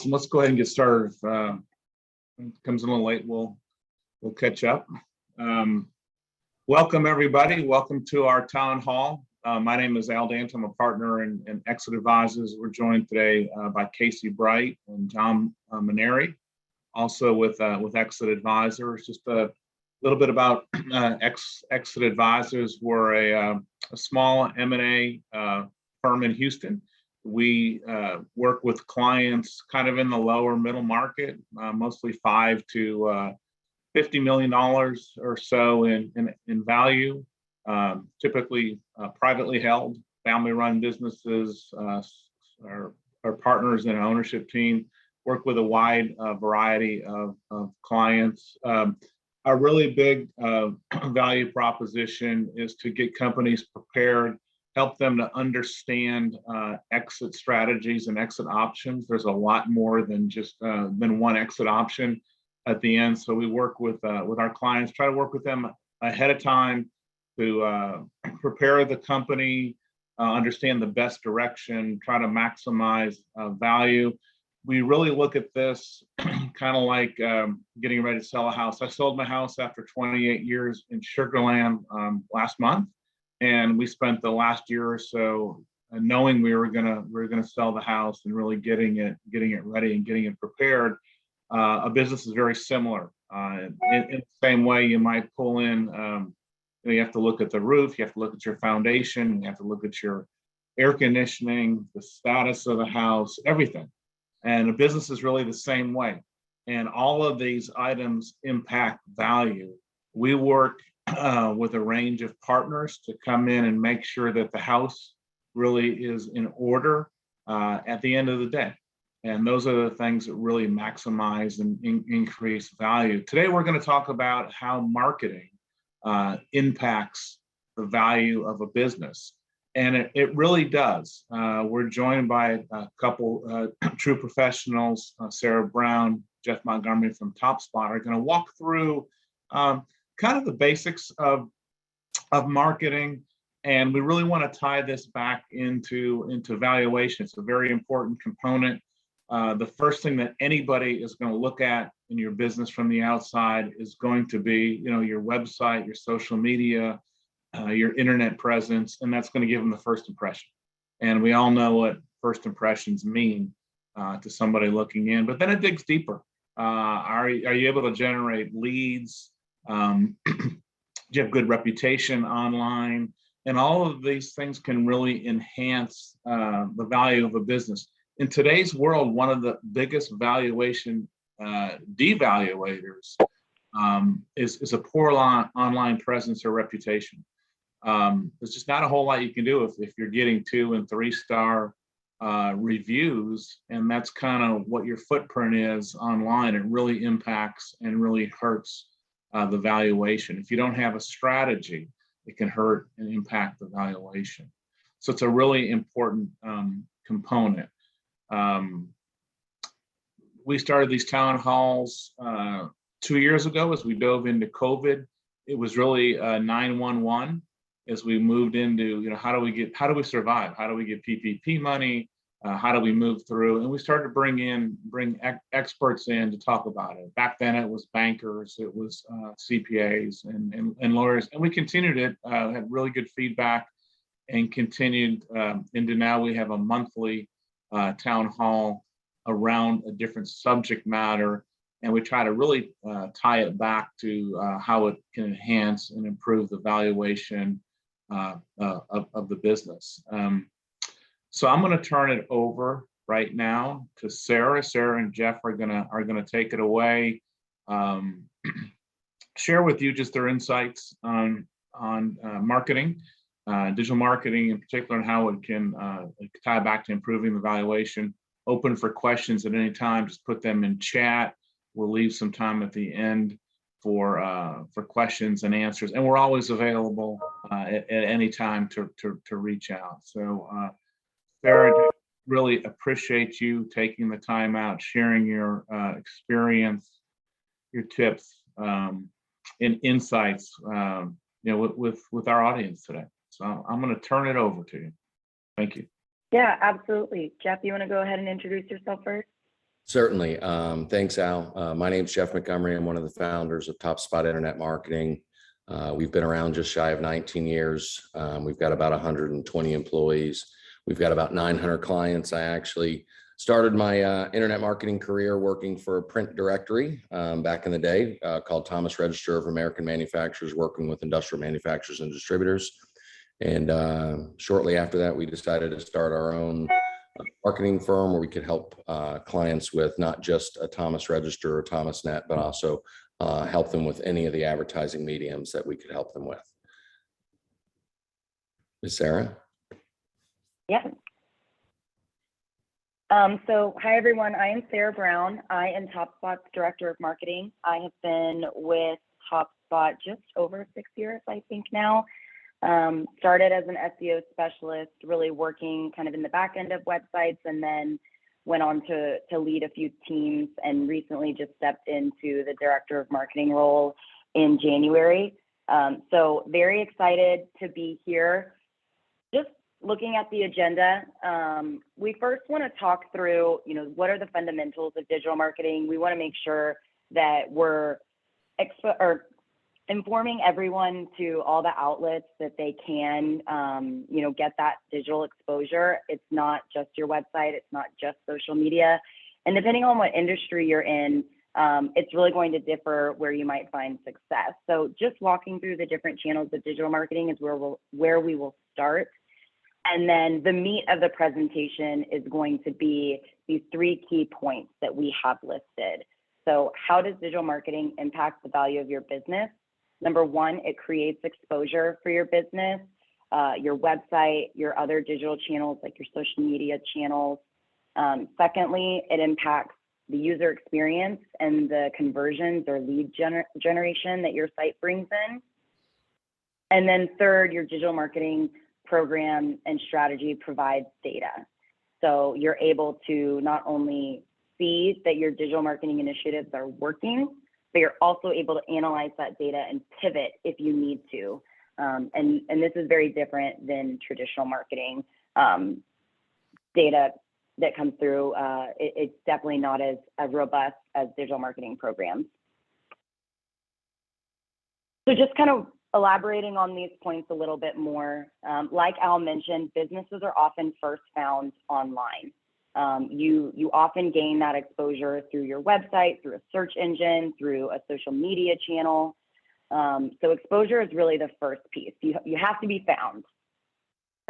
Let's go ahead and get started. If it comes in a little late, we'll catch up. Welcome everybody. Welcome to our town hall. My name is Al Dant. I'm a partner in Exit Advisors. We're joined today by Casey Bright and John Maneri, also with Exit Advisors. Just a little bit about Exit Advisors. We're a small M&A firm in Houston. We work with clients kind of in the lower middle market, mostly $5 to $50 million or so in value, typically privately held, family-run businesses. Our partners in an ownership team work with a wide variety of clients. A really big value proposition is to get companies prepared, help them to understand exit strategies and exit options. There's a lot more than just than one exit option at the end. So we work with our clients, try to work with them ahead of time to prepare the company, understand the best direction, try to maximize value. We really look at this kind of like getting ready to sell a house. I sold my house after 28 years in Sugar Land last month. And we spent the last year or so knowing we were gonna sell the house and really getting it ready and getting it prepared. A business is very similar. In the same way, you might pull in. You have to look at the roof. You have to look at your foundation. You have to look at your air conditioning, the status of the house, everything. And a business is really the same way. And all of these items impact value. We work with a range of partners to come in and make sure that the house really is in order at the end of the day. And those are the things that really maximize and increase value. Today, we're going to talk about how marketing impacts the value of a business. And it really does. We're joined by a couple true professionals, Sara Brown, Jeff Montgomery from Topspot, are going to walk through kind of the basics of marketing, and we really want to tie this back into valuation. It's a very important component. The first thing that anybody is going to look at in your business from the outside is going to be, your website, your social media, your internet presence, and that's going to give them the first impression. And we all know what first impressions mean to somebody looking in, but then it digs deeper. Are you able to generate leads? Do you have good reputation online? And all of these things can really enhance the value of a business. In today's world, one of the biggest valuation devaluators is a poor online presence or reputation. There's just not a whole lot you can do if you're getting 2- and 3-star reviews, and that's kind of what your footprint is online. It really impacts and really hurts the valuation. If you don't have a strategy, it can hurt and impact the valuation. So it's a really important component. We started these town halls 2 years ago as we dove into COVID. It was really 911 as we moved into, how do we survive? How do we get PPP money? How do we move through? And we started to bring experts in to talk about it. Back then it was bankers, it was CPAs and lawyers, and we continued it, had really good feedback and continued into now we have a monthly town hall around a different subject matter. And we try to really tie it back to how it can enhance and improve the valuation of the business. So I'm going to turn it over right now to Sara. Sara and Jeff are gonna take it away. Share with you just their insights on marketing, digital marketing in particular, and how it can tie back to improving the valuation. Open for questions at any time. Just put them in chat. We'll leave some time at the end for questions and answers, and we're always available at any time to reach out. So. Sara, really appreciate you taking the time out, sharing your experience, your tips, and insights, with our audience today. So I'm going to turn it over to you. Thank you. Yeah, absolutely. Jeff, you want to go ahead and introduce yourself first? Certainly. Thanks, Al. My name's Jeff Montgomery. I'm one of the founders of Topspot Internet Marketing. We've been around just shy of 19 years. We've got about 120 employees. We've got about 900 clients. I actually started my internet marketing career working for a print directory back in the day called Thomas Register of American Manufacturers, working with industrial manufacturers and distributors. And shortly after that, we decided to start our own marketing firm where we could help clients with not just a Thomas Register or Thomas Net, but also help them with any of the advertising mediums that we could help them with. Ms. Sarah? Yeah. So hi, everyone. I am Sara Brown. I am Topspot's Director of Marketing. I have been with Topspot just over 6 years, I think now. Started as an SEO specialist, really working kind of in the back end of websites, and then went on to lead a few teams, and recently just stepped into the Director of Marketing role in January. So very excited to be here. Just looking at the agenda, we first want to talk through, what are the fundamentals of digital marketing. We want to make sure that we're informing everyone to all the outlets that they can, get that digital exposure. It's not just your website. It's not just social media. And depending on what industry you're in, it's really going to differ where you might find success. So just walking through the different channels of digital marketing is where we will start. And then the meat of the presentation is going to be these 3 key points that we have listed. So how does digital marketing impact the value of your business? Number 1, it creates exposure for your business, your website, your other digital channels like your social media channels. Secondly, it impacts the user experience and the conversions or lead generation that your site brings in. And then third, your digital marketing program and strategy provides data. So you're able to not only see that your digital marketing initiatives are working, but you're also able to analyze that data and pivot if you need to. And this is very different than traditional marketing data that comes through. It's definitely not as robust as digital marketing programs. So just kind of elaborating on these points a little bit more, like Al mentioned, businesses are often first found online. You often gain that exposure through your website, through a search engine, through a social media channel. So exposure is really the first piece. You have to be found.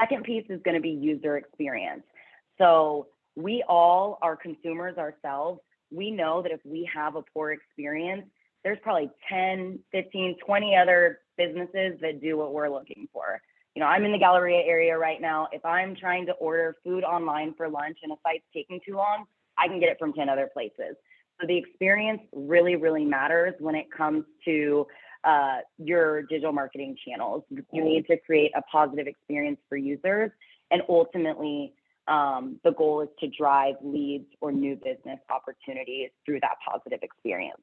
Second piece is going to be user experience. So we all are consumers ourselves. We know that if we have a poor experience, there's probably 10, 15, 20 other businesses that do what we're looking for. I'm in the Galleria area right now. If I'm trying to order food online for lunch and a site's taking too long, I can get it from 10 other places. So the experience really, really matters when it comes to your digital marketing channels. You need to create a positive experience for users. And ultimately, the goal is to drive leads or new business opportunities through that positive experience.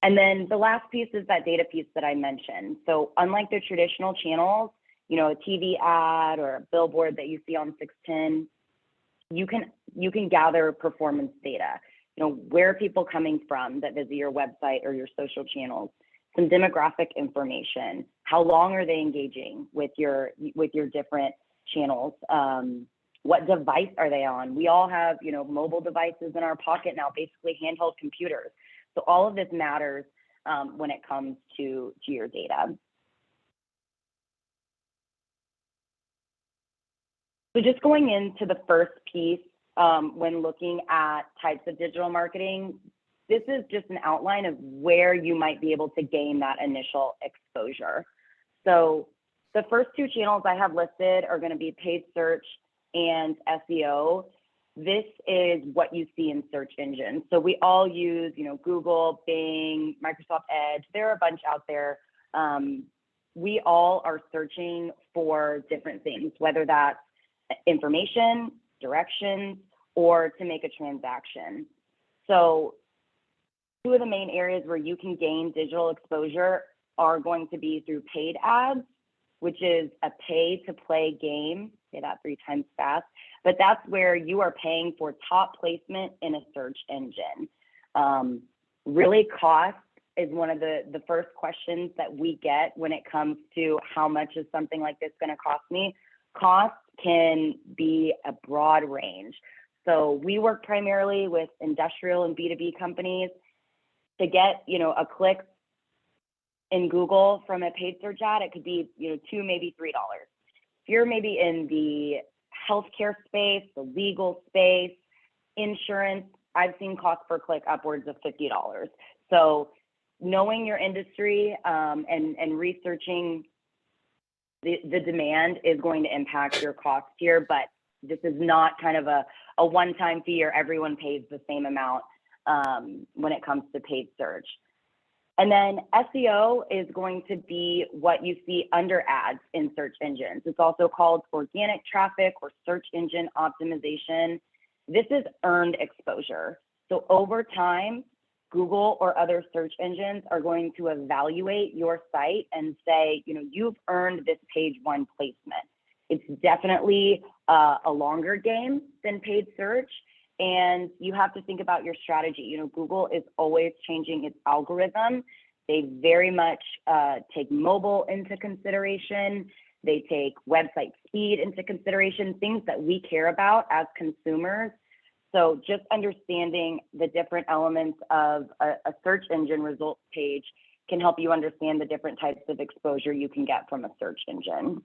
And then the last piece is that data piece that I mentioned. So unlike the traditional channels, a TV ad or a billboard that you see on 610, you can gather performance data. Where are people coming from that visit your website or your social channels? Some demographic information. How long are they engaging with your different channels? What device are they on? We all have, mobile devices in our pocket now, basically handheld computers. So all of this matters when it comes to your data. So just going into the first piece, when looking at types of digital marketing, this is just an outline of where you might be able to gain that initial exposure. So the first 2 channels I have listed are going to be paid search and SEO. This is what you see in search engines. So we all use, Google, Bing, Microsoft Edge. There are a bunch out there. We all are searching for different things, whether that's information, directions, or to make a transaction. So 2 of the main areas where you can gain digital exposure are going to be through paid ads, which is a pay to play game. Say that 3 times fast. but that's where you are paying for top placement in a search engine. Really, cost is one of the first questions that we get when it comes to how much is something like this going to cost me. Cost can be a broad range. So we work primarily with industrial and B2B companies. To get, a click in Google from a paid search ad, it could be, $2, maybe $3. If you're maybe in the healthcare space, the legal space, insurance, I've seen cost per click upwards of $50. So knowing your industry and researching the demand is going to impact your cost here, but this is not kind of a one-time fee or everyone pays the same amount when it comes to paid search. And then SEO is going to be what you see under ads in search engines. It's also called organic traffic or search engine optimization. This is earned exposure. So over time, Google or other search engines are going to evaluate your site and say, you've earned this page one placement. It's definitely a longer game than paid search. And you have to think about your strategy. Google is always changing its algorithm. They very much take mobile into consideration. They take website speed into consideration, things that we care about as consumers. So just understanding the different elements of a search engine results page can help you understand the different types of exposure you can get from a search engine.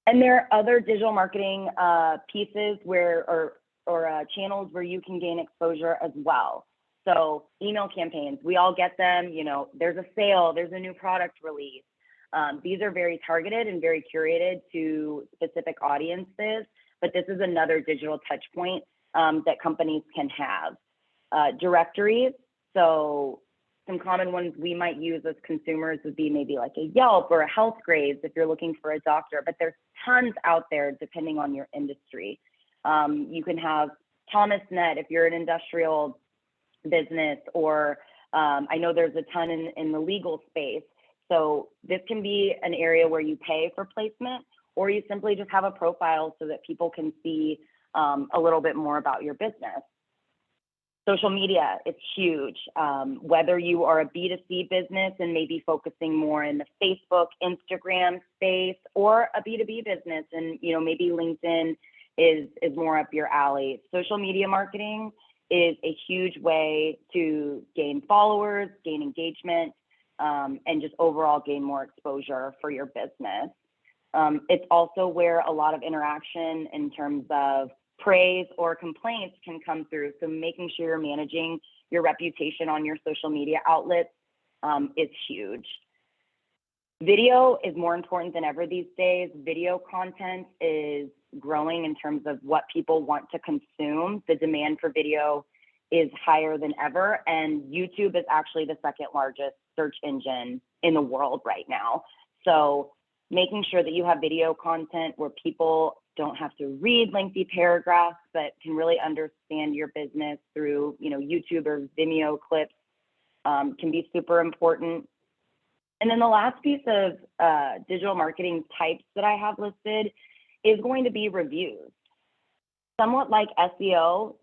And there are other digital marketing pieces or channels where you can gain exposure as well. So email campaigns, we all get them, there's a sale, there's a new product release. These are very targeted and very curated to specific audiences, but this is another digital touch point that companies can have. Directories, so some common ones we might use as consumers would be maybe like a Yelp or a Healthgrades if you're looking for a doctor, but there's tons out there depending on your industry. You can have ThomasNet if you're an industrial business, or I know there's a ton in the legal space. So this can be an area where you pay for placement, or you simply just have a profile so that people can see a little bit more about your business. Social media, it's huge. Whether you are a B2C business and maybe focusing more in the Facebook, Instagram space, or a B2B business and maybe LinkedIn is more up your alley. Social media marketing is a huge way to gain followers, gain engagement, and just overall gain more exposure for your business. It's also where a lot of interaction in terms of praise or complaints can come through. So making sure you're managing your reputation on your social media outlets is huge. Video is more important than ever these days. Video content is growing in terms of what people want to consume. The demand for video is higher than ever, and YouTube is actually the second largest search engine in the world right now. So making sure that you have video content where people don't have to read lengthy paragraphs, but can really understand your business through, YouTube or Vimeo clips can be super important. And then the last piece of digital marketing types that I have listed is going to be reviews. Somewhat like SEO,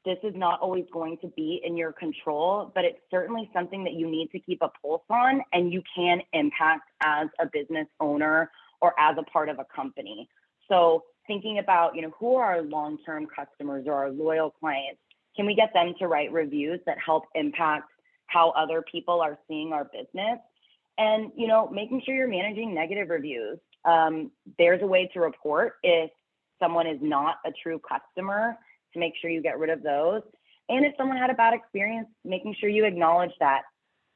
this is not always going to be in your control, but it's certainly something that you need to keep a pulse on and you can impact as a business owner or as a part of a company. So thinking about, who are our long-term customers or our loyal clients? Can we get them to write reviews that help impact how other people are seeing our business? And, making sure you're managing negative reviews. There's a way to report if someone is not a true customer, to make sure you get rid of those. And if someone had a bad experience, making sure you acknowledge that.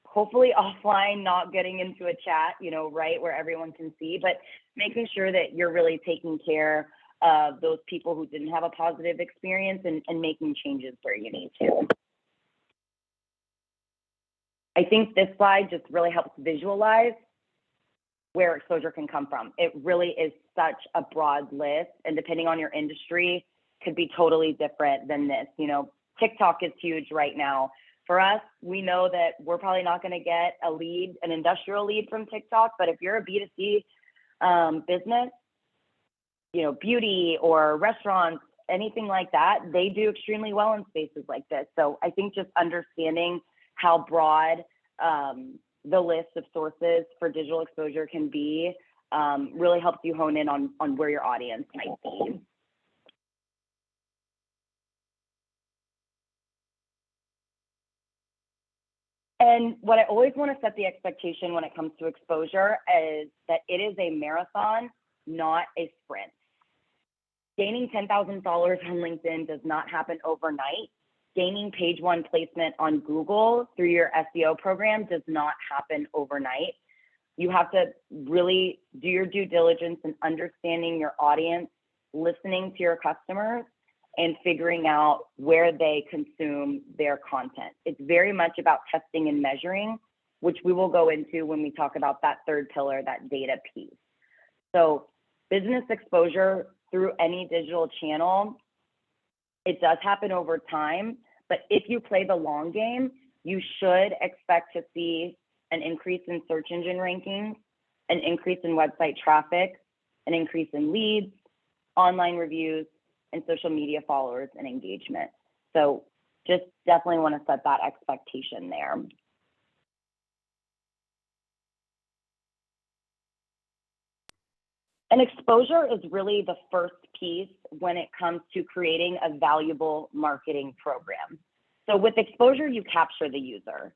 Hopefully offline, not getting into a chat, right, where everyone can see, but making sure that you're really taking care of those people who didn't have a positive experience and making changes where you need to. I think this slide just really helps visualize where exposure can come from. It really is such a broad list, and depending on your industry, could be totally different than this. TikTok is huge right now. For us, we know that we're probably not going to get a lead, an industrial lead from TikTok, but if you're a B2C business, beauty or restaurants, anything like that, they do extremely well in spaces like this. So I think just understanding how broad the list of sources for digital exposure can be really helps you hone in on where your audience might be. And what I always want to set the expectation when it comes to exposure is that it is a marathon, not a sprint. Gaining $10,000 on LinkedIn does not happen overnight. Gaining page one placement on Google through your SEO program does not happen overnight. You have to really do your due diligence in understanding your audience, listening to your customers, and figuring out where they consume their content. It's very much about testing and measuring, which we will go into when we talk about that third pillar, that data piece. So business exposure through any digital channel, it does happen over time, but if you play the long game, you should expect to see an increase in search engine rankings, an increase in website traffic, an increase in leads, online reviews, and social media followers and engagement. So just definitely want to set that expectation there. And exposure is really the first piece when it comes to creating a valuable marketing program. So with exposure, you capture the user,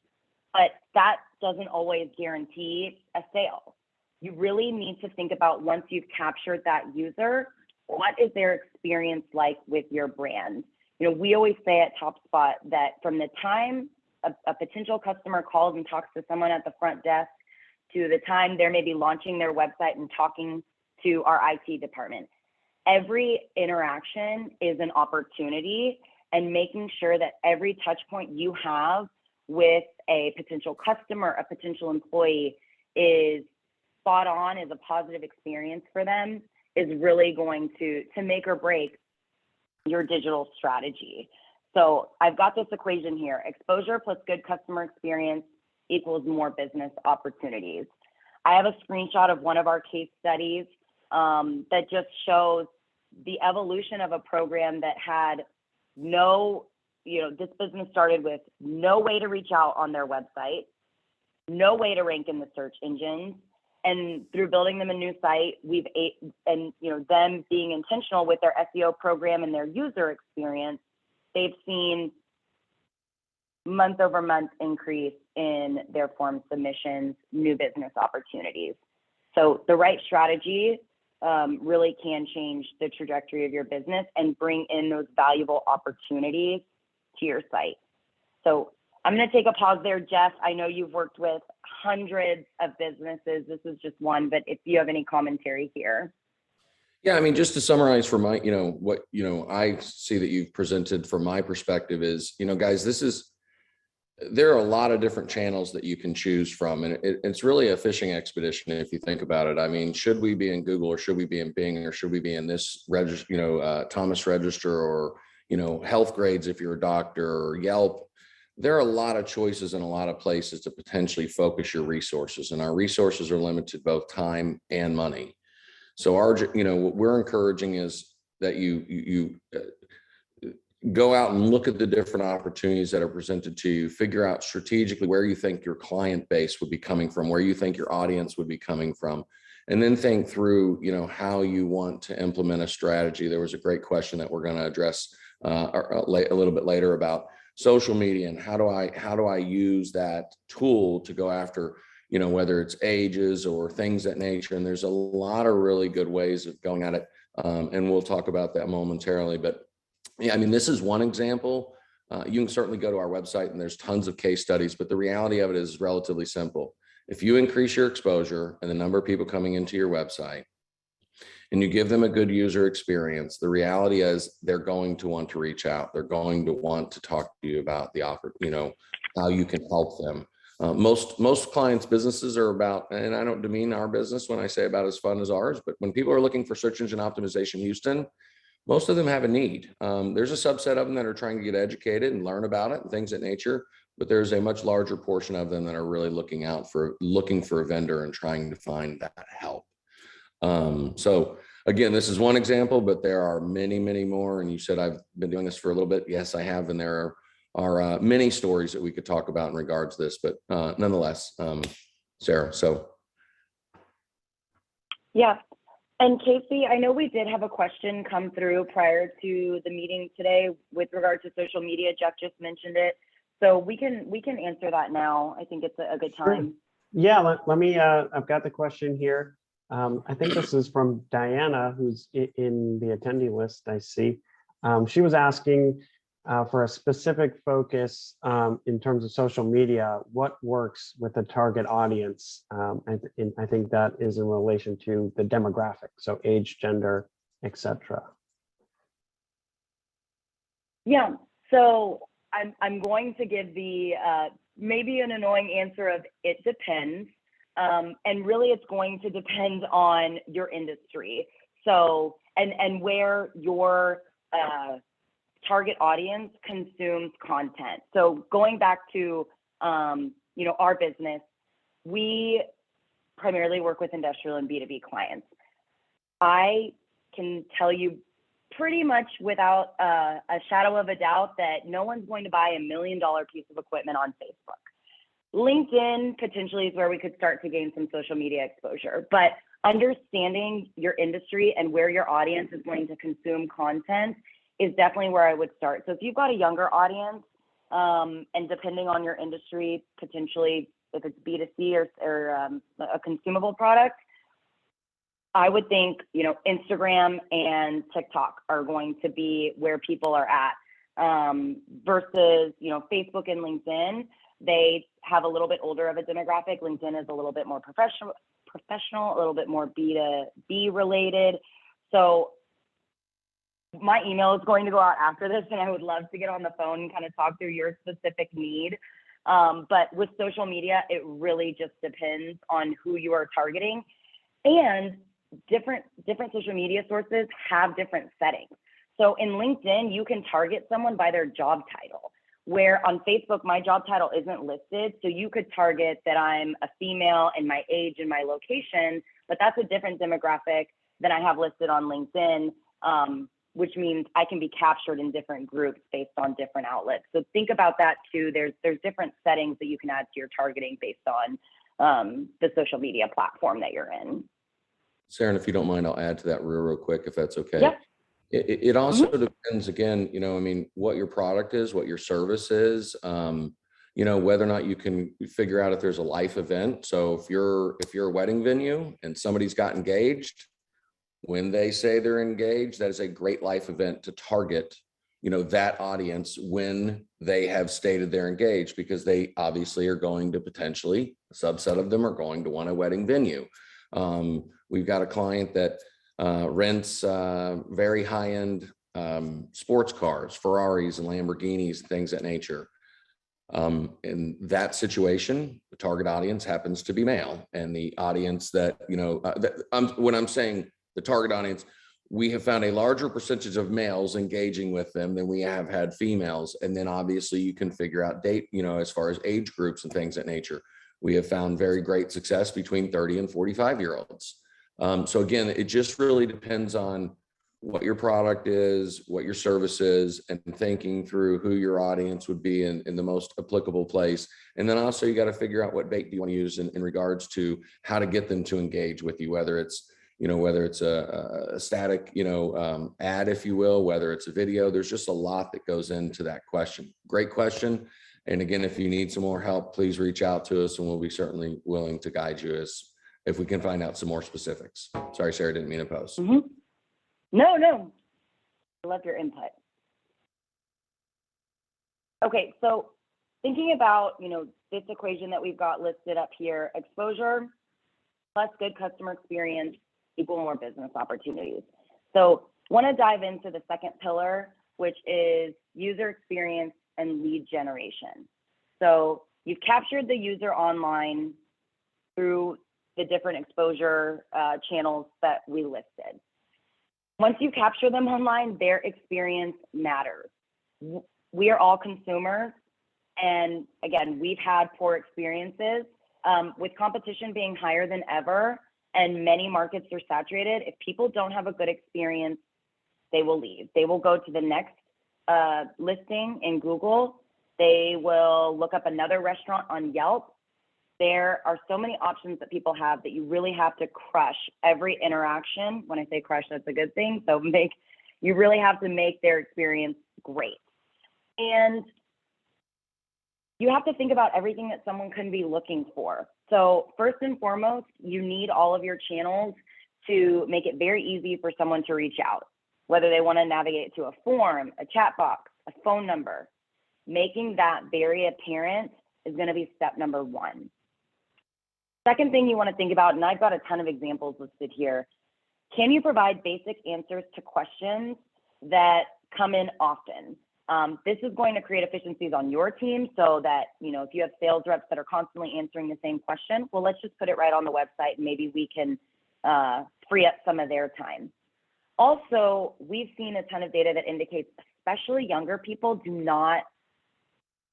but that doesn't always guarantee a sale. You really need to think about, once you've captured that user, what is their experience like with your brand? We always say at Topspot that from the time a potential customer calls and talks to someone at the front desk to the time they're maybe launching their website and talking to our IT department, every interaction is an opportunity, and making sure that every touch point you have with a potential customer, a potential employee, is spot on, is a positive experience for them, is really going to make or break your digital strategy. So I've got this equation here: exposure plus good customer experience equals more business opportunities. I have a screenshot of one of our case studies that just shows the evolution of a program that had this business started with no way to reach out on their website, no way to rank in the search engines. And through building them a new site, them being intentional with their SEO program and their user experience, they've seen month over month increase in their form submissions, new business opportunities. So the right strategy really can change the trajectory of your business and bring in those valuable opportunities to your site. So I'm going to take a pause there. Jeff, I know you've worked with hundreds of businesses. This is just one, but if you have any commentary here. Yeah, I mean, just to summarize for my, what, I see that you've presented from my perspective is, guys, there are a lot of different channels that you can choose from. And it's really a fishing expedition if you think about it. I mean, should we be in Google, or should we be in Bing, or should we be in this register, Thomas Register, or, Health Grades if you're a doctor, or Yelp? There are a lot of choices and a lot of places to potentially focus your resources. And our resources are limited, both time and money. So what we're encouraging is that you go out and look at the different opportunities that are presented to you, figure out strategically where you think your client base would be coming from, where you think your audience would be coming from, and then think through, how you want to implement a strategy. There was a great question that we're going to address a little bit later about social media and how do I use that tool to go after, whether it's ages or things that nature. And there's a lot of really good ways of going at it. And we'll talk about that momentarily, but yeah, I mean, this is one example. You can certainly go to our website and there's tons of case studies, but the reality of it is relatively simple. If you increase your exposure and the number of people coming into your website, and you give them a good user experience, the reality is they're going to want to reach out. They're going to want to talk to you about the offer, how you can help them. Most clients' businesses are about, and I don't demean our business when I say about as fun as ours, but when people are looking for search engine optimization Houston, most of them have a need. There's a subset of them that are trying to get educated and learn about it and things of that nature, but there's a much larger portion of them that are really looking for a vendor and trying to find that help. So again, this is one example, but there are many, many more. And you said I've been doing this for a little bit. Yes, I have. And there are many stories that we could talk about in regards to this, but nonetheless, Sarah, so. Yeah. And Casey, I know we did have a question come through prior to the meeting today with regard to social media. Jeff just mentioned it. So we can answer that now. I think it's a good time. Yeah, let me, I've got the question here. I think this is from Diana, who's in the attendee list, I see. She was asking for a specific focus in terms of social media, what works with the target audience? And I think that is in relation to the demographic, so age, gender, etc. Yeah, so I'm going to give the maybe an annoying answer of it depends. And really it's going to depend on your industry. So, and where your target audience consumes content. So going back to, our business, we primarily work with industrial and B2B clients. I can tell you pretty much without a shadow of a doubt that no one's going to buy $1 million piece of equipment on Facebook. LinkedIn potentially is where we could start to gain some social media exposure, but understanding your industry and where your audience is going to consume content is definitely where I would start. So if you've got a younger audience, and depending on your industry, potentially if it's B2C or a consumable product, I would think, Instagram and TikTok are going to be where people are at, versus, Facebook and LinkedIn. They have a little bit older of a demographic. LinkedIn is a little bit more professional, a little bit more B2B related. So my email is going to go out after this, and I would love to get on the phone and kind of talk through your specific need. But with social media, it really just depends on who you are targeting, and different social media sources have different settings. So in LinkedIn, you can target someone by their job title, where on Facebook, my job title isn't listed. So you could target that I'm a female and my age and my location, but that's a different demographic than I have listed on LinkedIn, which means I can be captured in different groups based on different outlets. So think about that too. There's different settings that you can add to your targeting based on the social media platform that you're in. Sarah, and if you don't mind, I'll add to that real quick, if that's okay. Yep. It also depends, again, what your product is, what your service is, whether or not you can figure out if there's a life event. So if you're a wedding venue and somebody's got engaged, when they say they're engaged, that is a great life event to target, that audience when they have stated they're engaged, because they obviously are going to potentially, a subset of them are going to want a wedding venue. We've got a client that rents very high-end sports cars, Ferraris and Lamborghinis, things of that nature. In that situation, the target audience happens to be male, and the audience that, when I'm saying the target audience, we have found a larger percentage of males engaging with them than we have had females. And then obviously you can figure out as far as age groups and things of that nature. We have found very great success between 30 and 45-year-olds. So again, it just really depends on what your product is, what your service is, and thinking through who your audience would be in the most applicable place. And then also you got to figure out what bait do you want to use in regards to how to get them to engage with you, whether it's a static, ad, if you will, whether it's a video. There's just a lot that goes into that question. Great question. And again, if you need some more help, please reach out to us, and we'll be certainly willing to guide you if we can find out some more specifics. Sorry, Sarah, didn't mean to post. No, I love your input. Okay, so thinking about, this equation that we've got listed up here, exposure plus good customer experience equal more business opportunities. So want to dive into the second pillar, which is user experience and lead generation. So you've captured the user online through the different exposure channels that we listed. Once you capture them online, their experience matters. We are all consumers. And again, we've had poor experiences. With competition being higher than ever, and many markets are saturated. If people don't have a good experience, they will leave. They will go to the next listing in Google. They will look up another restaurant on Yelp. There are so many options that people have that you really have to crush every interaction. When I say crush, that's a good thing. So you really have to make their experience great. And you have to think about everything that someone can be looking for. So first and foremost, you need all of your channels to make it very easy for someone to reach out, whether they want to navigate to a form, a chat box, a phone number. Making that very apparent is going to be step number one. Second thing you want to think about, and I've got a ton of examples listed here, can you provide basic answers to questions that come in often? This is going to create efficiencies on your team so that, if you have sales reps that are constantly answering the same question, well, let's just put it right on the website and maybe we can free up some of their time. Also, we've seen a ton of data that indicates especially younger people do not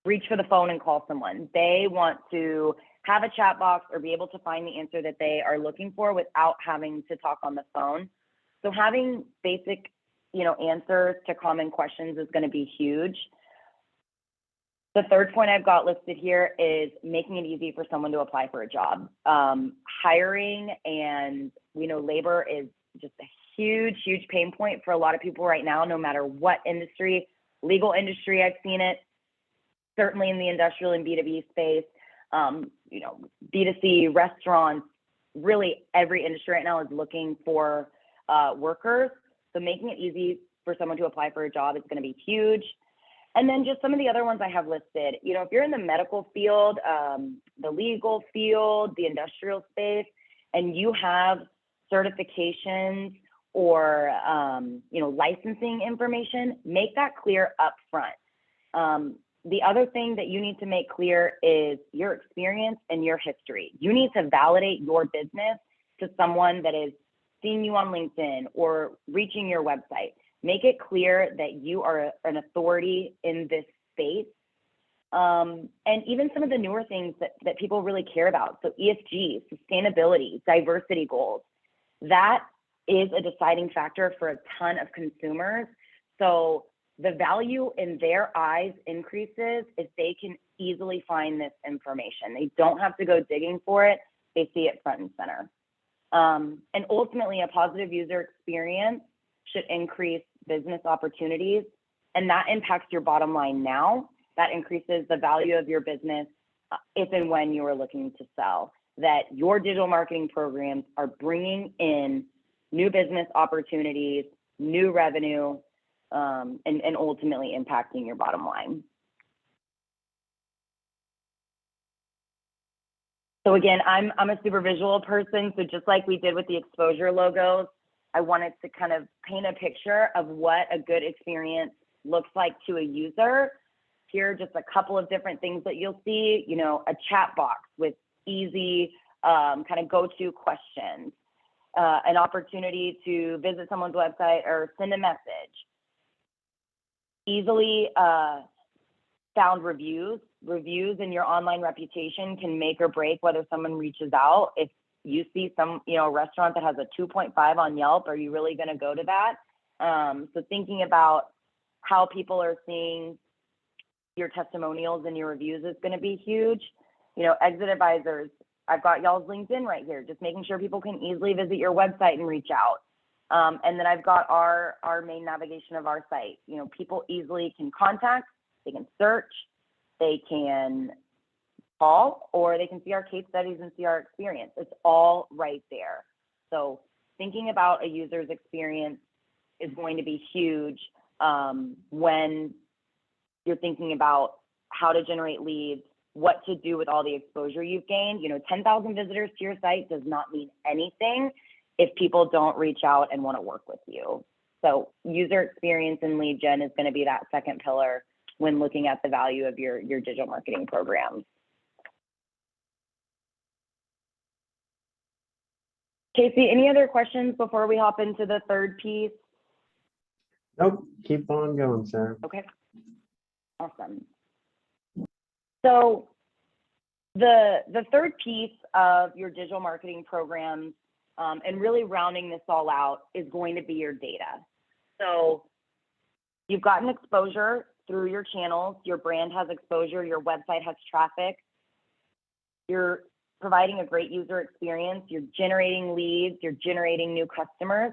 reach for the phone and call someone. They want to have a chat box or be able to find the answer that they are looking for without having to talk on the phone. So having basic, answers to common questions is going to be huge. The third point I've got listed here is making it easy for someone to apply for a job. Hiring and, labor is just a huge, huge pain point for a lot of people right now, no matter what industry. Legal industry, I've seen it, certainly in the industrial and B2B space, B2C, restaurants, really every industry right now is looking for workers. So making it easy for someone to apply for a job is going to be huge. And then just some of the other ones I have listed, if you're in the medical field, the legal field, the industrial space, and you have certifications or, licensing information, make that clear up front. The other thing that you need to make clear is your experience and your history. You need to validate your business to someone that is seeing you on LinkedIn or reaching your website. Make it clear that you are an authority in this space. And even some of the newer things that people really care about. So ESG, sustainability, diversity goals, that is a deciding factor for a ton of consumers. So the value in their eyes increases if they can easily find this information. They don't have to go digging for it. They see it front and center. And ultimately, a positive user experience should increase business opportunities, and that impacts your bottom line now. That increases the value of your business if and when you are looking to sell. That your digital marketing programs are bringing in new business opportunities, new revenue, and ultimately impacting your bottom line. So again, I'm a super visual person. So just like we did with the exposure logos, I wanted to kind of paint a picture of what a good experience looks like to a user. Here are just a couple of different things that you'll see, a chat box with easy kind of go-to questions, an opportunity to visit someone's website or send a message. Easily found reviews in your online reputation can make or break whether someone reaches out. If you see some, restaurant that has a 2.5 on Yelp, are you really going to go to that? So thinking about how people are seeing your testimonials and your reviews is going to be huge. Exit advisors, I've got y'all's LinkedIn right here, just making sure people can easily visit your website and reach out. And then I've got our main navigation of our site. People easily can contact, they can search, they can call, or they can see our case studies and see our experience. It's all right there. So thinking about a user's experience is going to be huge when you're thinking about how to generate leads, what to do with all the exposure you've gained. 10,000 visitors to your site does not mean anything if people don't reach out and want to work with you. So user experience and lead gen is going to be that second pillar when looking at the value of your digital marketing programs. Casey, any other questions before we hop into the third piece? Nope, keep on going, Sarah. Okay, awesome. So the third piece of your digital marketing programs and really rounding this all out is going to be your data. So you've gotten exposure through your channels, your brand has exposure, your website has traffic, you're providing a great user experience, you're generating leads, you're generating new customers.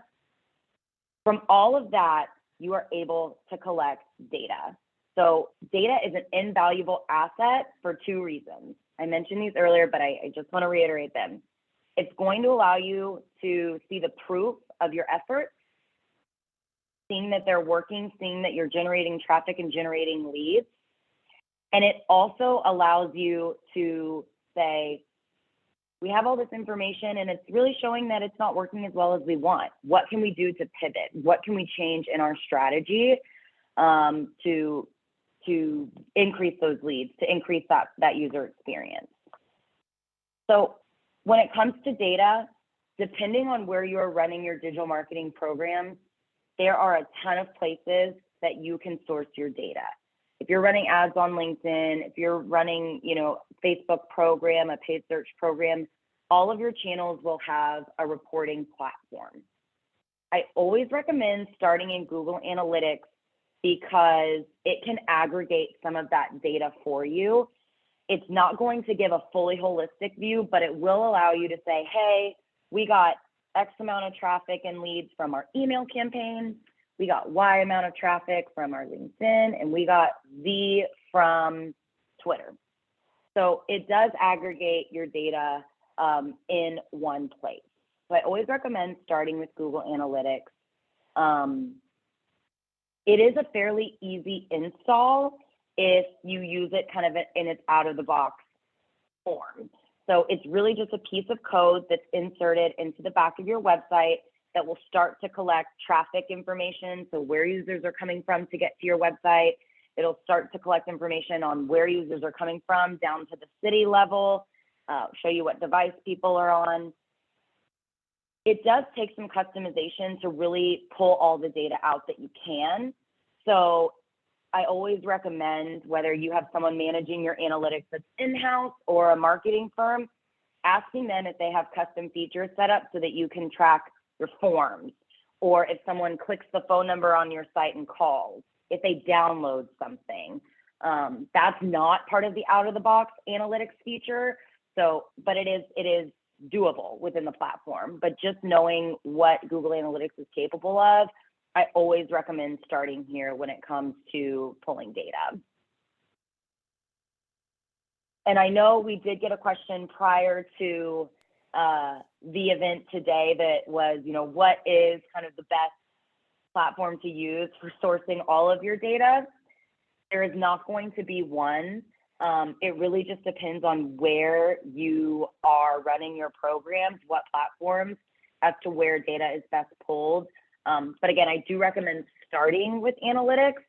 From all of that, you are able to collect data. So data is an invaluable asset for two reasons. I mentioned these earlier, but I just want to reiterate them. It's going to allow you to see the proof of your efforts, seeing that they're working, seeing that you're generating traffic and generating leads. And it also allows you to say, we have all this information and it's really showing that it's not working as well as we want. What can we do to pivot? What can we change in our strategy to increase those leads, to increase that user experience? So when it comes to data, depending on where you're running your digital marketing programs, there are a ton of places that you can source your data. If you're running ads on LinkedIn, if you're running, Facebook program, a paid search program, all of your channels will have a reporting platform. I always recommend starting in Google Analytics because it can aggregate some of that data for you. It's not going to give a fully holistic view, but it will allow you to say, hey, we got X amount of traffic and leads from our email campaign, we got Y amount of traffic from our LinkedIn, and we got Z from Twitter. So it does aggregate your data in one place. So I always recommend starting with Google Analytics. It is a fairly easy install if you use it kind of in its out-of-the-box form. So it's really just a piece of code that's inserted into the back of your website that will start to collect traffic information, so where users are coming from to get to your website. It'll start to collect information on where users are coming from down to the city level, show you what device people are on. It does take some customization to really pull all the data out that you can. So I always recommend, whether you have someone managing your analytics that's in-house or a marketing firm, asking them if they have custom features set up so that you can track your forms, or if someone clicks the phone number on your site and calls, if they download something. That's not part of the out-of-the-box analytics feature. So, but it is doable within the platform. But just knowing what Google Analytics is capable of, I always recommend starting here when it comes to pulling data. And I know we did get a question prior to the event today that was, what is kind of the best platform to use for sourcing all of your data? There is not going to be one. It really just depends on where you are running your programs, what platforms, as to where data is best pulled. But again, I do recommend starting with analytics.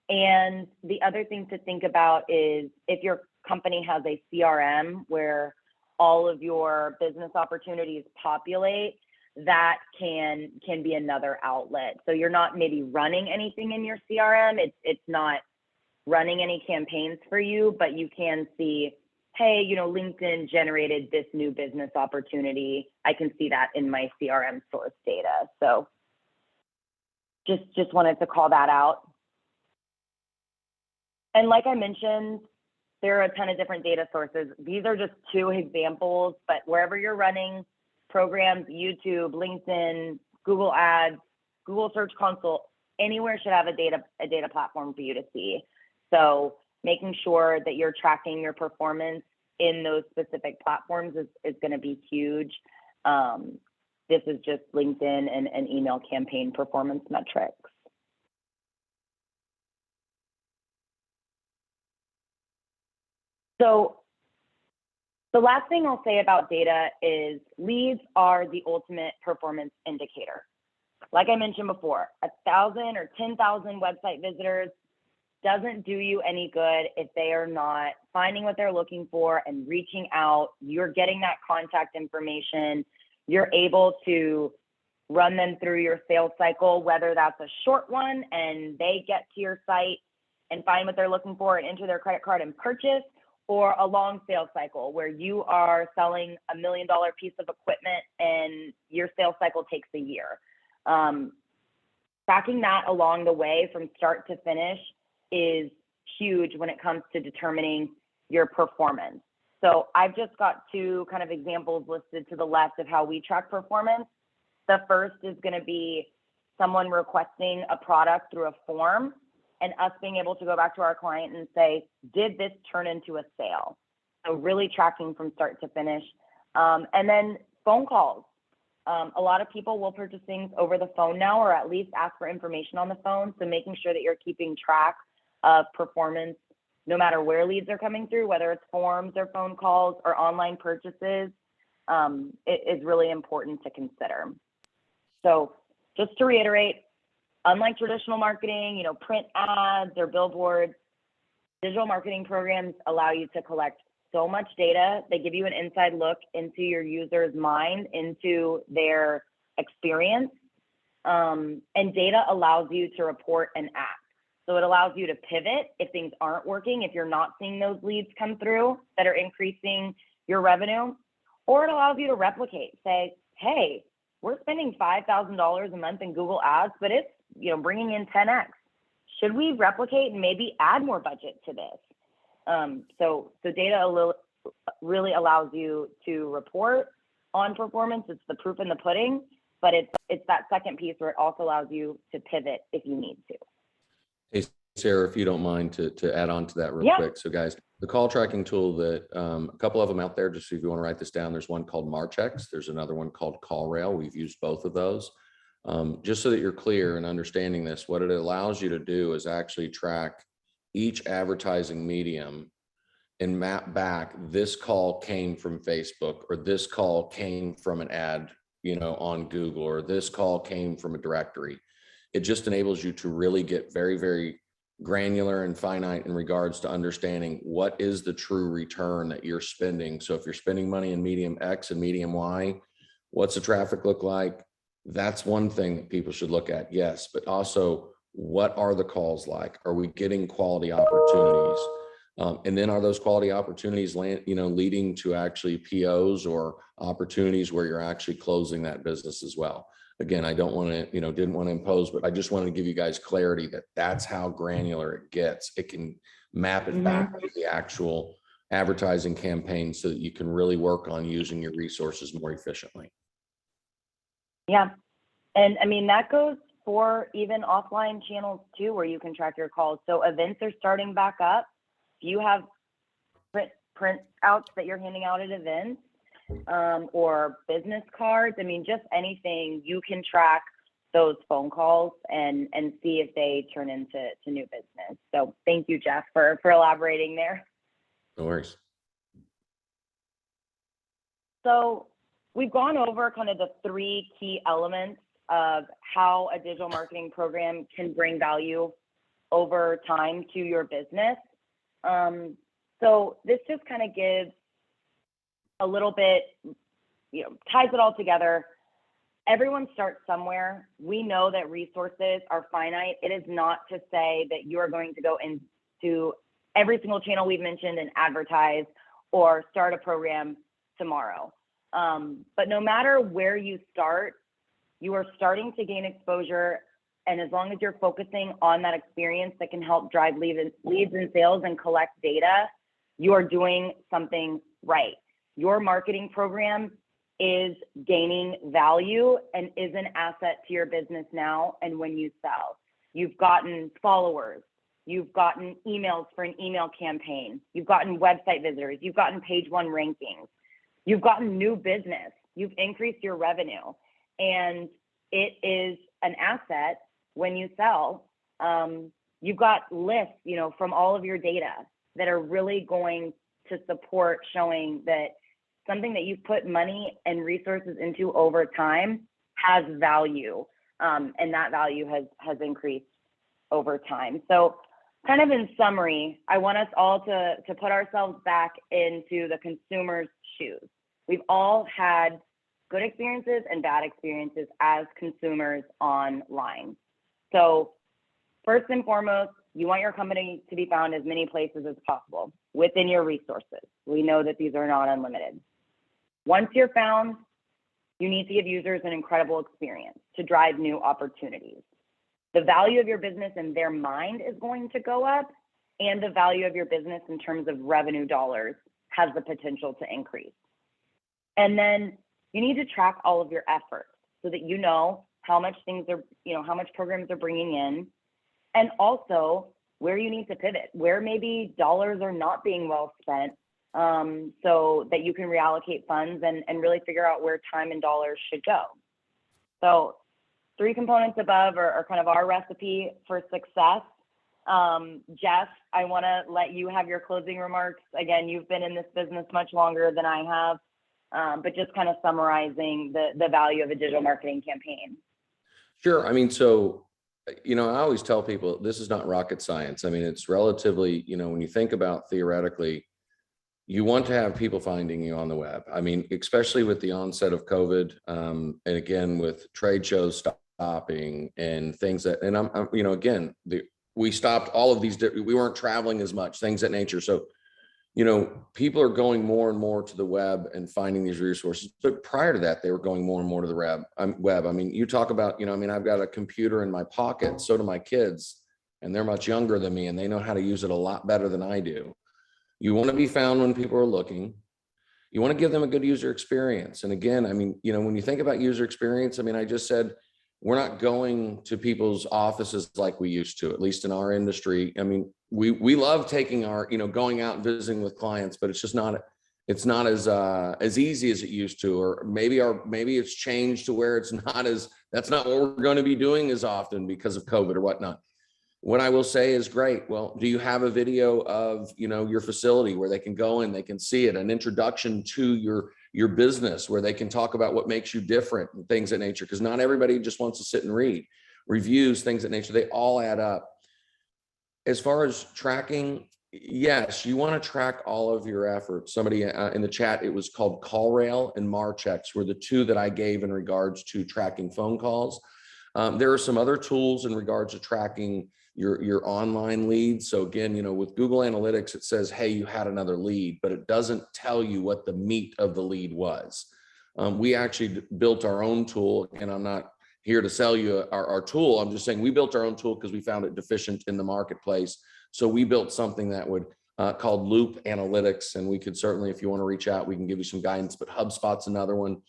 And the other thing to think about is if your company has a CRM where all of your business opportunities populate, that can be another outlet. So you're not maybe running anything in your CRM. It's not running any campaigns for you, but you can see, hey, LinkedIn generated this new business opportunity. I can see that in my CRM source data. So just wanted to call that out. And like I mentioned, there are a ton of different data sources. These are just two examples, but wherever you're running programs, YouTube, LinkedIn, Google Ads, Google Search Console, anywhere should have a data platform for you to see. So making sure that you're tracking your performance in those specific platforms is going to be huge. This is just LinkedIn and email campaign performance metrics. So the last thing I'll say about data is leads are the ultimate performance indicator. Like I mentioned before, 1,000 or 10,000 website visitors doesn't do you any good if they are not finding what they're looking for and reaching out. You're getting that contact information. You're able to run them through your sales cycle, whether that's a short one and they get to your site and find what they're looking for and enter their credit card and purchase, or a long sales cycle where you are selling $1 million piece of equipment and your sales cycle takes a year. Tracking that along the way from start to finish is huge when it comes to determining your performance. So I've just got two kind of examples listed to the left of how we track performance. The first is going to be someone requesting a product through a form and us being able to go back to our client and say, did this turn into a sale? So really tracking from start to finish. And then phone calls. A lot of people will purchase things over the phone now, or at least ask for information on the phone. So making sure that you're keeping track of performance, no matter where leads are coming through, whether it's forms or phone calls or online purchases, it is really important to consider. So just to reiterate, unlike traditional marketing, print ads or billboards, digital marketing programs allow you to collect so much data. They give you an inside look into your user's mind, into their experience, and data allows you to report and act. So it allows you to pivot if things aren't working, if you're not seeing those leads come through that are increasing your revenue, or it allows you to replicate, say, hey, we're spending $5,000 a month in Google Ads, but it's bringing in 10x. Should we replicate and maybe add more budget to this? So data really allows you to report on performance. It's the proof in the pudding, but it's that second piece where it also allows you to pivot if you need to. Hey, Sarah, if you don't mind to add on to that real quick. So guys, the call tracking tool that a couple of them out there, just if you want to write this down, there's one called Marchex. There's another one called CallRail. We've used both of those. Just so that you're clear and understanding this, what it allows you to do is actually track each advertising medium and map back, this call came from Facebook, or this call came from an ad, on Google, or this call came from a directory. It just enables you to really get very, very granular and finite in regards to understanding what is the true return that you're spending. So if you're spending money in medium X and medium Y, what's the traffic look like? That's one thing that people should look at, yes, but also what are the calls like? Are we getting quality opportunities? And then are those quality opportunities leading to actually POs or opportunities where you're actually closing that business as well? Again, I don't want to, didn't want to impose, but I just wanted to give you guys clarity that that's how granular it gets. It can map it back to the actual advertising campaign so that you can really work on using your resources more efficiently. Yeah. And I mean, that goes for even offline channels too, where you can track your calls. So events are starting back up. You have print outs that you're handing out at events, or business cards. I mean, just anything, you can track those phone calls and see if they turn into new business. So thank you, Jeff, for elaborating there. No worries. So we've gone over kind of the three key elements of how a digital marketing program can bring value over time to your business. So this just kind of gives a little bit, ties it all together. Everyone starts somewhere. We know that resources are finite. It is not to say that you are going to go into every single channel we've mentioned and advertise or start a program tomorrow. But no matter where you start, you are starting to gain exposure. And as long as you're focusing on that experience that can help drive leads and sales and collect data, you are doing something right. Your marketing program is gaining value and is an asset to your business now and when you sell. You've gotten followers, you've gotten emails for an email campaign, you've gotten website visitors, you've gotten page 1 rankings, you've gotten new business, you've increased your revenue, and it is an asset when you sell. You've got lists, from all of your data that are really going to support showing that something that you've put money and resources into over time has value, and that value has increased over time. So kind of in summary, I want us all to put ourselves back into the consumer's shoes. We've all had good experiences and bad experiences as consumers online. So first and foremost, you want your company to be found as many places as possible. within your resources. We know that these are not unlimited. Once you're found, you need to give users an incredible experience to drive new opportunities. The value of your business in their mind is going to go up, and the value of your business in terms of revenue dollars has the potential to increase. And then you need to track all of your efforts so that you know how much things are, how much programs are bringing in, and also where you need to pivot, where maybe dollars are not being well spent, so that you can reallocate funds and really figure out where time and dollars should go. So 3 components above are kind of our recipe for success. Jeff, I want to let you have your closing remarks. Again, you've been in this business much longer than I have, but just kind of summarizing the value of a digital marketing campaign. Sure. I mean, so, I always tell people this is not rocket science. I mean, it's relatively, when you think about theoretically, you want to have people finding you on the web. I mean, especially with the onset of COVID, and again, with trade shows stopping and things that, and again, we stopped all of these, we weren't traveling as much, things that nature. So, people are going more and more to the web and finding these resources. But prior to that, they were going more and more to the web. I mean, you talk about, I've got a computer in my pocket, so do my kids, and they're much younger than me, and they know how to use it a lot better than I do. You want to be found when people are looking. You want to give them a good user experience. And again, I mean, when you think about user experience, I mean, I just said, we're not going to people's offices like we used to, at least in our industry. I mean, we love taking our, going out and visiting with clients, but it's just not, it's not as easy as it used to, or maybe it's changed to where it's not that's not what we're going to be doing as often because of COVID or whatnot. What I will say is, great. Well, do you have a video of, your facility where they can go in, they can see it, an introduction to your business where they can talk about what makes you different and things of that nature? Because not everybody just wants to sit and read reviews, things of that nature. They all add up. As far as tracking, yes, you want to track all of your efforts. Somebody in the chat, it was called CallRail and Marchex were the 2 that I gave in regards to tracking phone calls. There are some other tools in regards to tracking your online leads. So again, with Google Analytics, it says, hey, you had another lead, but it doesn't tell you what the meat of the lead was. We actually built our own tool, and I'm not here to sell you our tool. I'm just saying we built our own tool because we found it deficient in the marketplace. So we built something that would called Loop Analytics, and we could certainly, if you want to reach out, we can give you some guidance, but HubSpot's another one.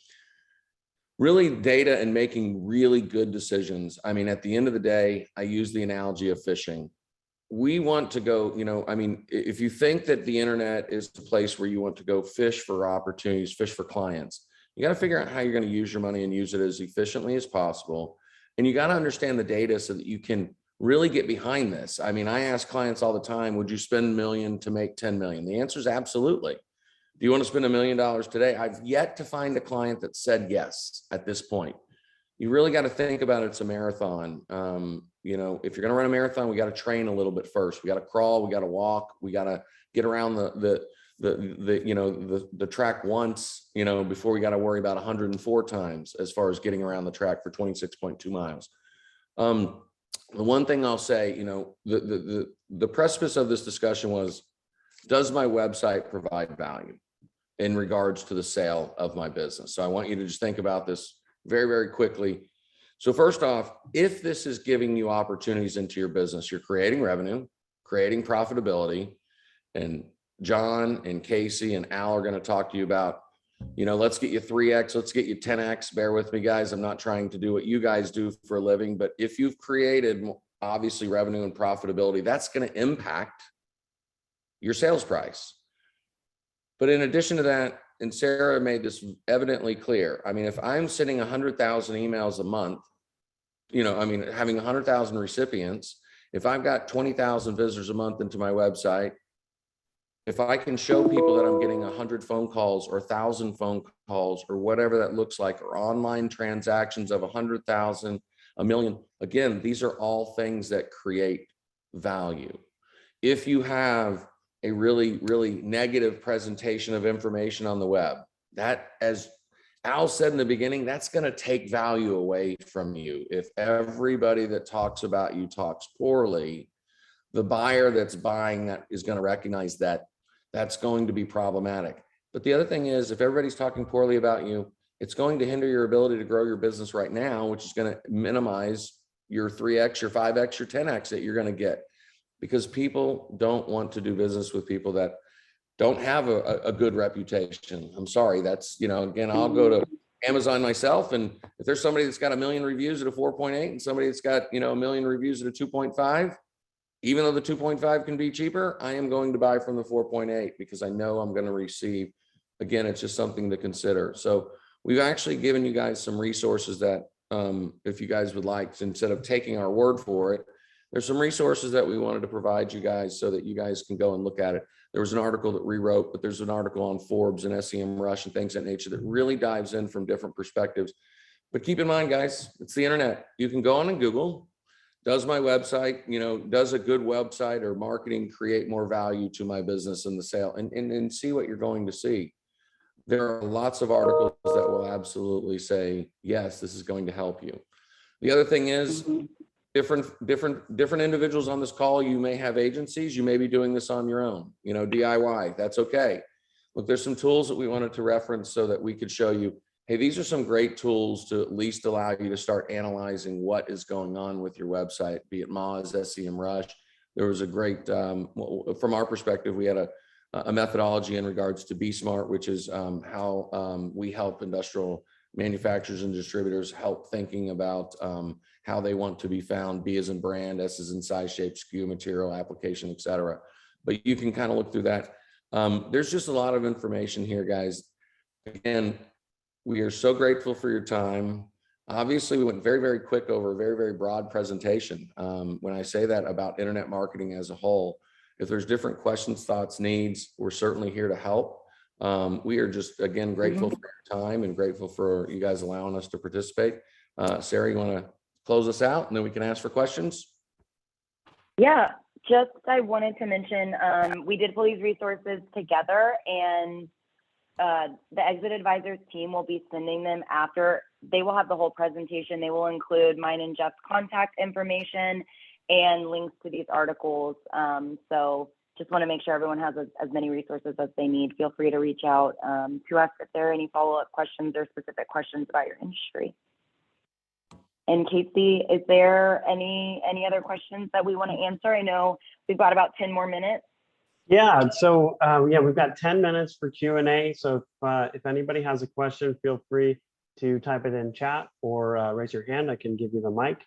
Really data and making really good decisions. I mean, at the end of the day, I use the analogy of fishing. We want to go, if you think that the internet is the place where you want to go fish for opportunities, fish for clients, you got to figure out how you're going to use your money and use it as efficiently as possible. And you got to understand the data so that you can really get behind this. I mean, I ask clients all the time, would you spend $1 million to make 10 million? The answer is absolutely. Do you want to spend $1 million today? I've yet to find a client that said yes at this point. You really got to think about it's a marathon. If you're going to run a marathon, we got to train a little bit first. We got to crawl, we got to walk, we got to get around the track once, before we got to worry about 104 times as far as getting around the track for 26.2 miles. The one thing I'll say, the precipice of this discussion was, does my website provide value in regards to the sale of my business? So I want you to just think about this very, very quickly. So first off, if this is giving you opportunities into your business, you're creating revenue, creating profitability, and John and Casey and Al are going to talk to you about, let's get you 3X, let's get you 10X. Bear with me, guys. I'm not trying to do what you guys do for a living, but if you've created obviously revenue and profitability, that's going to impact your sales price. But in addition to that, and Sarah made this evidently clear, I mean, if I'm sending 100,000 emails a month, having 100,000 recipients, if I've got 20,000 visitors a month into my website, if I can show people that I'm getting 100 phone calls or 1,000 phone calls or whatever that looks like, or online transactions of 100,000, 1 million, again, these are all things that create value. If you have a really, really negative presentation of information on the web, that, as Al said in the beginning, that's going to take value away from you. If everybody that talks about you talks poorly, the buyer that's buying that is going to recognize that that's going to be problematic. But the other thing is, if everybody's talking poorly about you, it's going to hinder your ability to grow your business right now, which is going to minimize your 3X, your 5X, your 10X that you're going to get, because people don't want to do business with people that don't have a good reputation. I'm sorry. That's, again, I'll go to Amazon myself, and if there's somebody that's got 1 million reviews at a 4.8 and somebody that's got, 1 million reviews at a 2.5, even though the 2.5 can be cheaper, I am going to buy from the 4.8 because I know I'm going to receive. Again, it's just something to consider. So we've actually given you guys some resources that if you guys would like, instead of taking our word for it, there's some resources that we wanted to provide you guys so that you guys can go and look at it. There was an article that we wrote, but there's an article on Forbes and SEMrush and things of that nature that really dives in from different perspectives. But keep in mind, guys, it's the internet. You can go on and Google, does my website, does a good website or marketing create more value to my business in the sale, and see what you're going to see. There are lots of articles that will absolutely say, yes, this is going to help you. The other thing is, different individuals on this call, you may have agencies, you may be doing this on your own, DIY, that's okay. Look, there's some tools that we wanted to reference so that we could show you, hey, these are some great tools to at least allow you to start analyzing what is going on with your website, be it Moz, SEMrush. There was a great, from our perspective, we had a methodology in regards to Be Smart, which is how we help industrial manufacturers and distributors help thinking about how they want to be found, B as in brand, S as in size, shape, SKU, material, application, et cetera. But you can kind of look through that. There's just a lot of information here, guys. Again, we are so grateful for your time. Obviously, we went very, very quick over a very, very broad presentation. When I say that about internet marketing as a whole, if there's different questions, thoughts, needs, we're certainly here to help. We are just, again, grateful for your time and grateful for you guys allowing us to participate. Sarah, you want to close us out and then we can ask for questions? Yeah, I wanted to mention, we did pull these resources together, and the Exit Advisors team will be sending them after. They will have the whole presentation. They will include mine and Jeff's contact information and links to these articles. So just want to make sure everyone has as many resources as they need. Feel free to reach out to us if there are any follow-up questions or specific questions about your industry. And Casey, is there any other questions that we want to answer? I know we've got about 10 more minutes. Yeah, so we've got 10 minutes for Q&A. So if anybody has a question, feel free to type it in chat or raise your hand. I can give you the mic.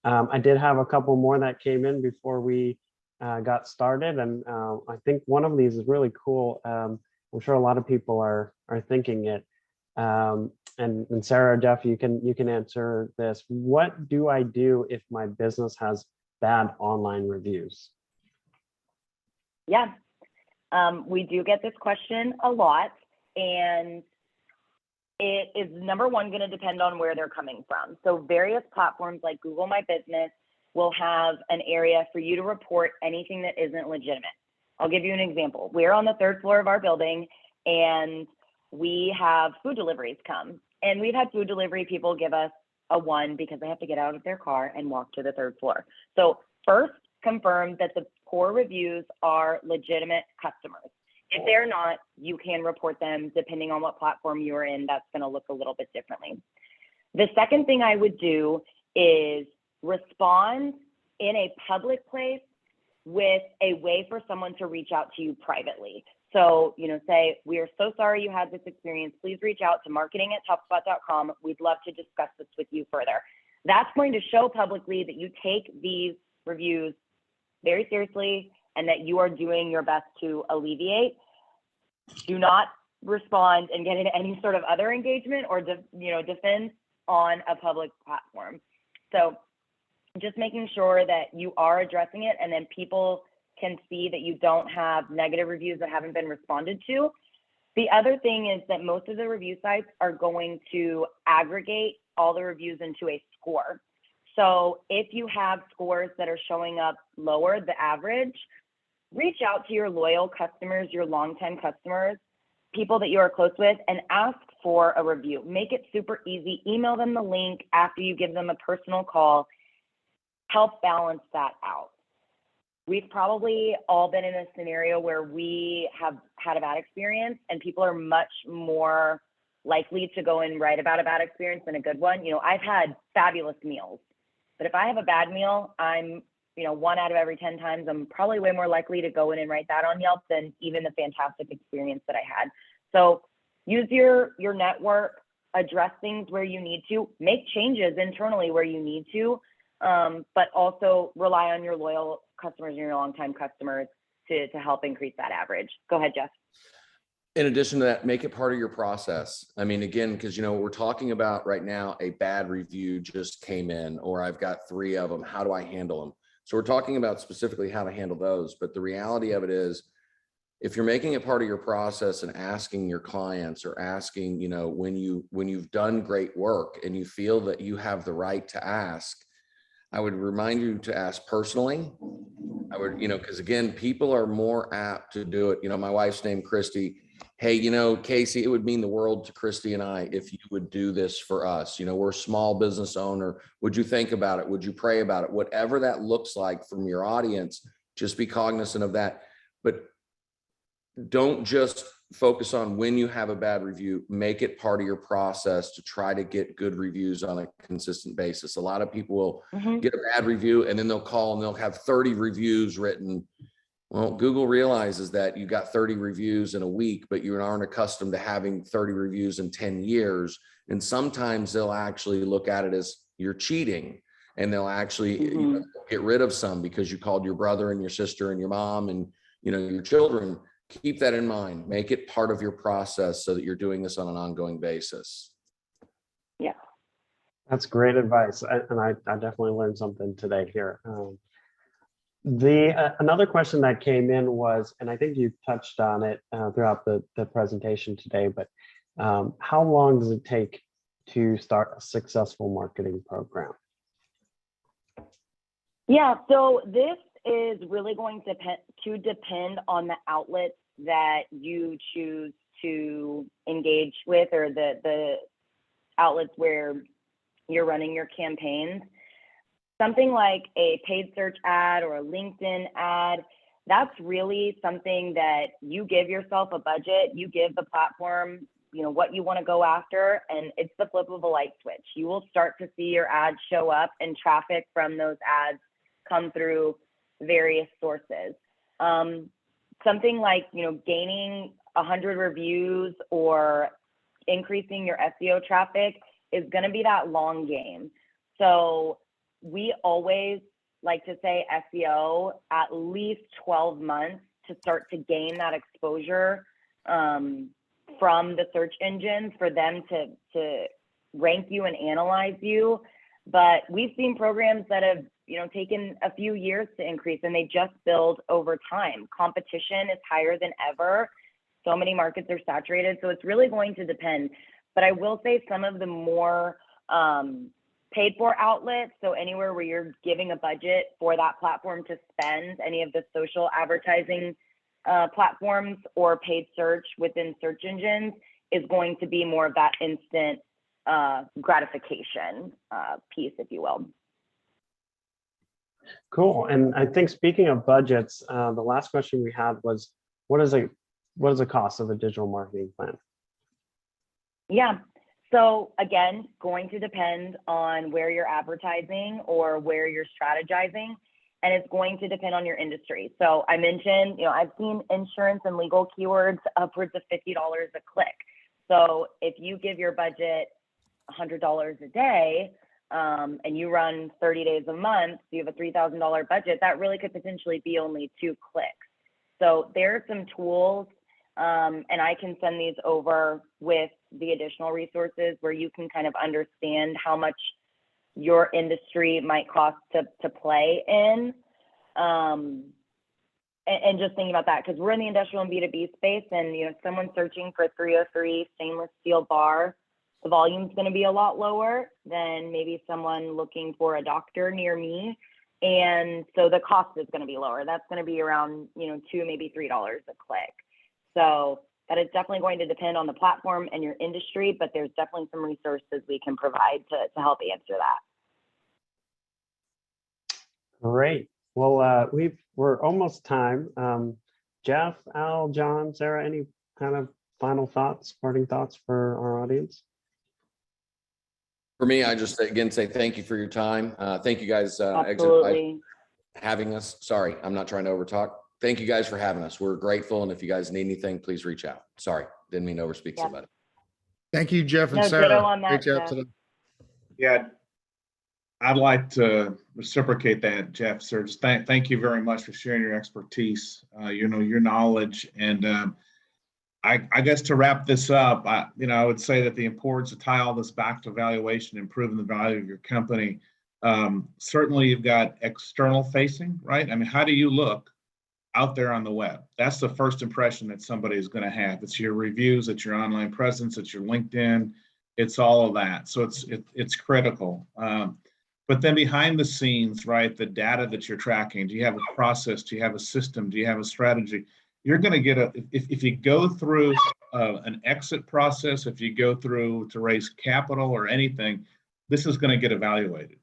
I did have a couple more that came in before we got started, and I think one of these is really cool. I'm sure a lot of people are thinking it. And Sarah, Jeff, you can answer this. What do I do if my business has bad online reviews? Yeah, we do get this question a lot, and it is, number one, going to depend on where they're coming from. So various platforms like Google My Business will have an area for you to report anything that isn't legitimate. I'll give you an example. We're on the 3rd floor of our building, and we have food deliveries come. And we've had food delivery people give us a 1 because they have to get out of their car and walk to the 3rd floor. So first, confirm that the poor reviews are legitimate customers. If they're not, you can report them. Depending on what platform you're in, that's going to look a little bit differently. The second thing I would do is respond in a public place with a way for someone to reach out to you privately. So, say, we are so sorry you had this experience. Please reach out to marketing@topspot.com. We'd love to discuss this with you further. That's going to show publicly that you take these reviews very seriously and that you are doing your best to alleviate. Do not respond and get into any sort of other engagement or defense on a public platform. So just making sure that you are addressing it, and then people can see that you don't have negative reviews that haven't been responded to. The other thing is that most of the review sites are going to aggregate all the reviews into a score. So if you have scores that are showing up lower, the average, reach out to your loyal customers, your longtime customers, people that you are close with, and ask for a review. Make it super easy. Email them the link after you give them a personal call. Help balance that out. we've probably all been in a scenario where we have had a bad experience, and people are much more likely to go and write about a bad experience than a good one. You know, I've had fabulous meals, but if I have a bad meal, I'm, 1 out of every 10 times, I'm probably way more likely to go in and write that on Yelp than even the fantastic experience that I had. So use your network, address things where you need to, make changes internally where you need to, but also rely on your loyal customers and your longtime customers to help increase that average. Go ahead, Jeff. In addition to that, make it part of your process. I mean, again, because what we're talking about right now, a bad review just came in, or I've got 3 of them. How do I handle them? So we're talking about specifically how to handle those. But the reality of it is, if you're making it part of your process and asking your clients, or asking, when you've done great work and you feel that you have the right to ask, I would remind you to ask personally. I would, because again, people are more apt to do it. My wife's name, Christy. Hey, Casey, it would mean the world to Christy and I if you would do this for us. We're a small business owner. Would you think about it? Would you pray about it? Whatever that looks like from your audience, just be cognizant of that. But don't just focus on when you have a bad review. Make it part of your process to try to get good reviews on a consistent basis. A lot of people will get a bad review and then they'll call and they'll have 30 reviews written. Well, Google realizes that you got 30 reviews in a week, but you aren't accustomed to having 30 reviews in 10 years. And sometimes they'll actually look at it as you're cheating, and they'll actually get rid of some because you called your brother and your sister and your mom and your children. Keep that in mind. Make it part of your process so that you're doing this on an ongoing basis. Yeah. That's great advice. And I definitely learned something today here. Another question that came in was, and I think you touched on it throughout the presentation today, but how long does it take to start a successful marketing program? Yeah, so this is really going to depend on the outlets that you choose to engage with, or the outlets where you're running your campaigns. Something like a paid search ad or a LinkedIn ad, that's really something that you give yourself a budget, you give the platform, what you want to go after, and it's the flip of a light switch. You will start to see your ads show up and traffic from those ads come through various sources. Something like, gaining 100 reviews or increasing your SEO traffic is going to be that long game. So we always like to say SEO at least 12 months to start to gain that exposure from the search engines for them to rank you and analyze you. But we've seen programs that have taken a few years to increase, and they just build over time. Competition is higher than ever. So many markets are saturated. So it's really going to depend. But I will say some of the more paid for outlets, so anywhere where you're giving a budget for that platform to spend, any of the social advertising platforms or paid search within search engines, is going to be more of that instant gratification piece, if you will. Cool. And I think, speaking of budgets, the last question we had was, what is the cost of a digital marketing plan? Yeah. So again, going to depend on where you're advertising or where you're strategizing, and it's going to depend on your industry. So I mentioned, I've seen insurance and legal keywords upwards of $50 a click. So if you give your budget $100 a day, and you run 30 days a month, so you have a $3,000 budget, that really could potentially be only 2 clicks. So there are some tools, and I can send these over with the additional resources where you can kind of understand how much your industry might cost to play in. And just thinking about that, because we're in the industrial and B2B space, and someone searching for 303 stainless steel bar, the volume's going to be a lot lower than maybe someone looking for a doctor near me. And so the cost is going to be lower. That's going to be around, $2, maybe $3 a click. So that is definitely going to depend on the platform and your industry, but there's definitely some resources we can provide to help answer that. Great. Well, we're almost time. Jeff, Al, John, Sarah, any kind of final thoughts, parting thoughts for our audience? For me, I just again say thank you for your time. Thank you guys. Absolutely. Having us. Sorry, I'm not trying to overtalk. Thank you guys for having us. We're grateful. And if you guys need anything, please reach out. Sorry, didn't mean to overspeak Yeah. somebody. Thank you, Jeff and No, Sarah. ditto on that, Great job Jeff. today. Yeah, I'd like to reciprocate that, Jeff, sir. Just thank you very much for sharing your expertise, your knowledge. And I guess to wrap this up, I would say that the importance to tie all this back to valuation, improving the value of your company. Certainly you've got external facing, right? I mean, how do you look out there on the web? That's the first impression that somebody is going to have. It's your reviews, it's your online presence, it's your LinkedIn, it's all of that. So it's critical. But then behind the scenes, right, the data that you're tracking, do you have a process? Do you have a system? Do you have a strategy? You're going to get if you go through an exit process, if you go through to raise capital or anything, this is going to get evaluated.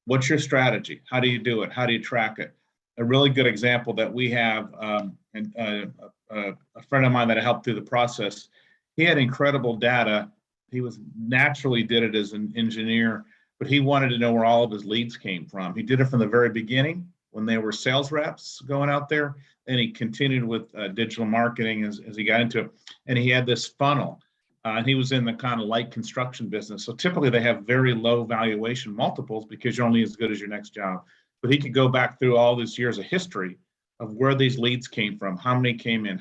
What's your strategy? How do you do it? How do you track it? A really good example that we have, and a friend of mine that helped through the process, he had incredible data. He naturally did it as an engineer, but he wanted to know where all of his leads came from. He did it from the very beginning when they were sales reps going out there, and he continued with digital marketing as he got into it. And he had this funnel, and he was in the kind of light construction business. So typically they have very low valuation multiples because you're only as good as your next job. But he could go back through all these years of history of where these leads came from, how many came in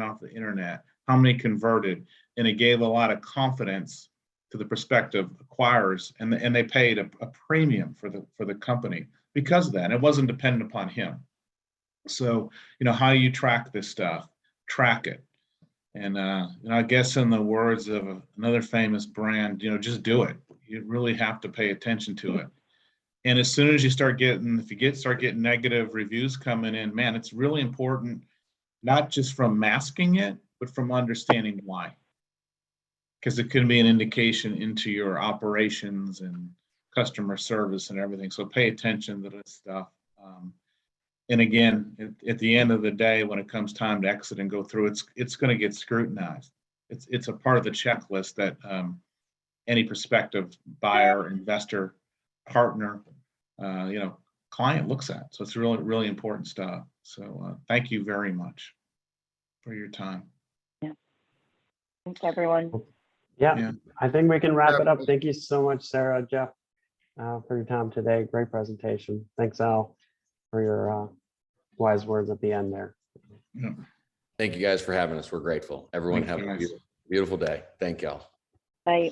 off the internet, how many converted, and it gave a lot of confidence to the prospective acquirers, and they paid a premium for the company because of that. And it wasn't dependent upon him. So, how you track this stuff, track it. And, I guess in the words of another famous brand, just do it. You really have to pay attention to it. And as soon as you start getting negative reviews coming in, man, it's really important, not just from masking it, but from understanding why. Because it could be an indication into your operations and customer service and everything. So pay attention to this stuff. And again, at the end of the day, when it comes time to exit and go through, it's going to get scrutinized. It's a part of the checklist that any prospective buyer, investor, partner, client looks at. So it's really, really important stuff. So thank you very much for your time. Yeah. Thanks, everyone. Yeah, I think we can wrap it up. Thank you so much, Sarah, Jeff, for your time today. Great presentation. Thanks, Al, for your wise words at the end there. Yeah. Thank you guys for having us. We're grateful. Everyone Thank have you, a guys. beautiful day. Thank y'all. Bye.